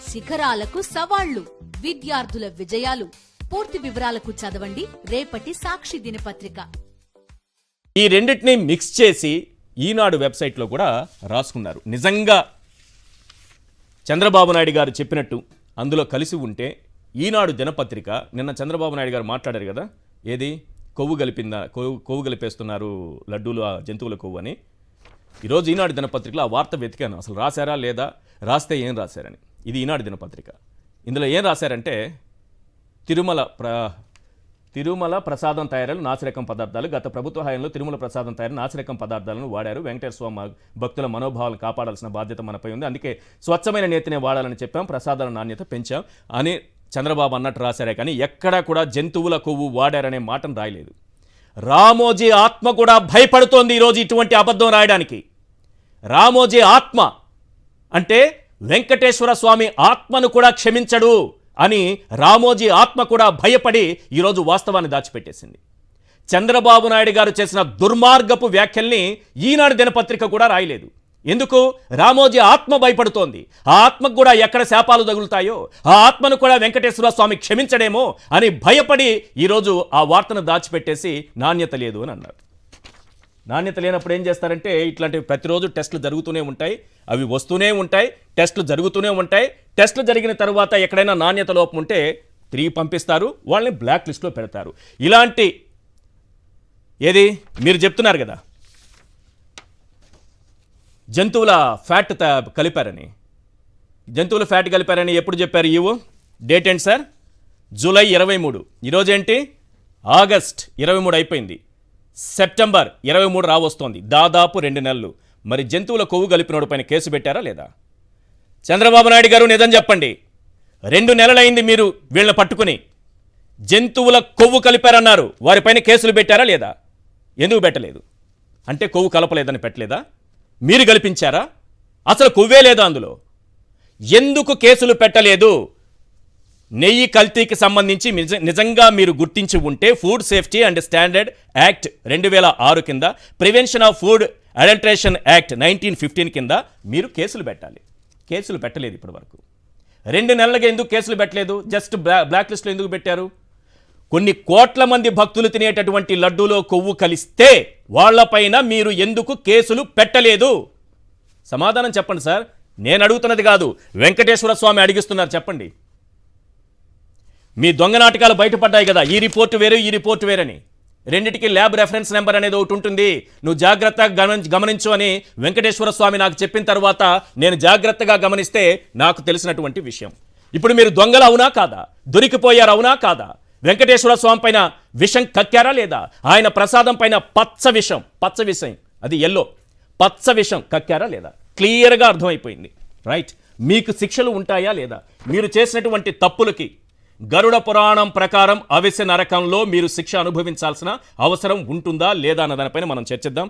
శిఖరాలకు సవాళ్లు, విద్యార్థుల విజయాలు. పూర్తి వివరాలకు చదవండి రేపటి సాక్షి దినపత్రిక. ఈ రెండింటిని మిక్స్ చేసి ఈనాడు వెబ్సైట్లో కూడా రాసుకున్నారు. నిజంగా చంద్రబాబు నాయుడు గారు చెప్పినట్టు అందులో కలిసి ఉంటే ఈనాడు దినపత్రిక నిన్న చంద్రబాబు నాయుడు గారు మాట్లాడారు కదా, ఏది కొవ్వు కలిపేస్తున్నారు లడ్డూలు ఆ జంతువుల కొవ్వు అని. ఈరోజు ఈనాడు దినపత్రికలో ఆ వార్త వెతికాను, అసలు రాశారా లేదా, రాస్తే ఏం రాశారని. ఇది ఈనాడు దినపత్రిక. ఇందులో ఏం రాశారంటే తిరుమల ప్రసాదం తయారీలు నాసిరకం పదార్థాలు. గత ప్రభుత్వ హయాంలో తిరుమల ప్రసాదం తయారీ నాసిరకం పదార్థాలను వాడారు. వెంకటేశ్వర స్వామి భక్తుల మనోభావాలను కాపాడాల్సిన బాధ్యత మనపై ఉంది. అందుకే స్వచ్ఛమైన నేతినే వాడాలని చెప్పాం, ప్రసాదాల నాణ్యత పెంచాం అని చంద్రబాబు అన్నట్టు రాశారే కానీ ఎక్కడా కూడా జంతువుల కొవ్వు వాడారనే మాటను రాయలేదు. రామోజీ ఆత్మ కూడా భయపడుతోంది ఈరోజు ఇటువంటి అబద్ధం రాయడానికి. రామోజీ ఆత్మ అంటే వెంకటేశ్వర స్వామి ఆత్మను కూడా క్షమించడు అని రామోజీ ఆత్మ కూడా భయపడి ఈరోజు వాస్తవాన్ని దాచిపెట్టేసింది. చంద్రబాబు నాయుడు గారు చేసిన దుర్మార్గపు వ్యాఖ్యల్ని ఈనాడు దినపత్రిక కూడా రాయలేదు. ఎందుకు? రామోజీ ఆత్మ భయపడుతోంది. ఆ ఆత్మకు కూడా ఎక్కడ శాపాలు తగులుతాయో, ఆ ఆత్మను కూడా వెంకటేశ్వర స్వామి క్షమించడేమో అని భయపడి ఈరోజు ఆ వార్తను దాచిపెట్టేసి నాణ్యత లేదు అని అన్నారు. నాణ్యత లేనప్పుడు ఏం చేస్తారంటే ఇట్లాంటివి ప్రతిరోజు టెస్టులు జరుగుతూనే ఉంటాయి, అవి వస్తూనే ఉంటాయి, టెస్టులు జరుగుతూనే ఉంటాయి. టెస్టులు జరిగిన తర్వాత ఎక్కడైనా నాణ్యత లోపం ఉంటే తిరిగి పంపిస్తారు, వాళ్ళని బ్లాక్ లిస్ట్లో పెడతారు. ఇలాంటి ఏది మీరు చెప్తున్నారు కదా జంతువుల ఫ్యాట్ కలిపారని, జంతువుల ఫ్యాట్ కలిపారని ఎప్పుడు చెప్పారు? ఈవో డేట్ ఏంటి సార్? జూలై 23. ఈరోజేంటి? ఆగస్ట్ 23 అయిపోయింది. సెప్టెంబర్ 23 రావస్తోంది. దాదాపు 2 నెలలు. మరి జంతువుల కొవ్వు కలిపినోడు పైన కేసు పెట్టారా లేదా? చంద్రబాబు నాయుడు గారు నిజం చెప్పండి. 2 నెలలైంది మీరు వీళ్ళని పట్టుకుని. జంతువుల కొవ్వు కలిపారన్నారు, వారిపైన కేసులు పెట్టారా లేదా? ఎందుకు పెట్టలేదు? అంటే కొవ్వు కలపలేదని పెట్టలేదా? మీరు కల్పించారా? అసలు కొవ్వే లేదా అందులో? ఎందుకు కేసులు పెట్టలేదు? నెయ్యి కల్తీకి సంబంధించి నిజంగా మీరు గుర్తించి ఉంటే food safety and standard act 2006 కింద, prevention of food adulteration act 1915 కింద మీరు కేసులు పెట్టాలి. కేసులు పెట్టలేదు ఇప్పటి వరకు. 2 నెలలుగా ఎందుకు కేసులు పెట్టలేదు? జస్ట్ బ్లాక్ లిస్ట్లో ఎందుకు పెట్టారు? కొన్ని కోట్ల మంది భక్తులు తినేటటువంటి లడ్డూలో కొవ్వు కలిస్తే వాళ్లపైన మీరు ఎందుకు కేసులు పెట్టలేదు? సమాధానం చెప్పండి సార్. నేను అడుగుతున్నది కాదు, వెంకటేశ్వర స్వామి అడిగిస్తున్నారు. చెప్పండి. మీ దొంగ నాటకాలు బయటపడ్డాయి కదా, ఈ రిపోర్టు వేరు ఈ రిపోర్టు వేరని. రెండిటికి ల్యాబ్ రెఫరెన్స్ నెంబర్ అనేది ఒకటి ఉంటుంది. నువ్వు జాగ్రత్తగా గమనించు అని వెంకటేశ్వర స్వామి నాకు చెప్పిన తర్వాత నేను జాగ్రత్తగా గమనిస్తే నాకు తెలిసినటువంటి విషయం. ఇప్పుడు మీరు దొంగలు అవునా కాదా? దొరికిపోయారు అవునా కాదా? వెంకటేశ్వర స్వామి పైన విషం కక్కారా లేదా? ఆయన ప్రసాదం పైన పచ్చ విషం అది ఎల్లో పచ్చ విషం కక్కారా లేదా? క్లియర్గా అర్థమైపోయింది. రైట్. మీకు శిక్షలు ఉంటాయా లేదా? మీరు చేసినటువంటి తప్పులకి గరుడ పురాణం ప్రకారం అవిసె నరకంలో మీరు శిక్ష అనుభవించాల్సిన అవసరం ఉంటుందా లేదా అన్న దానిపైన మనం చర్చిద్దాం.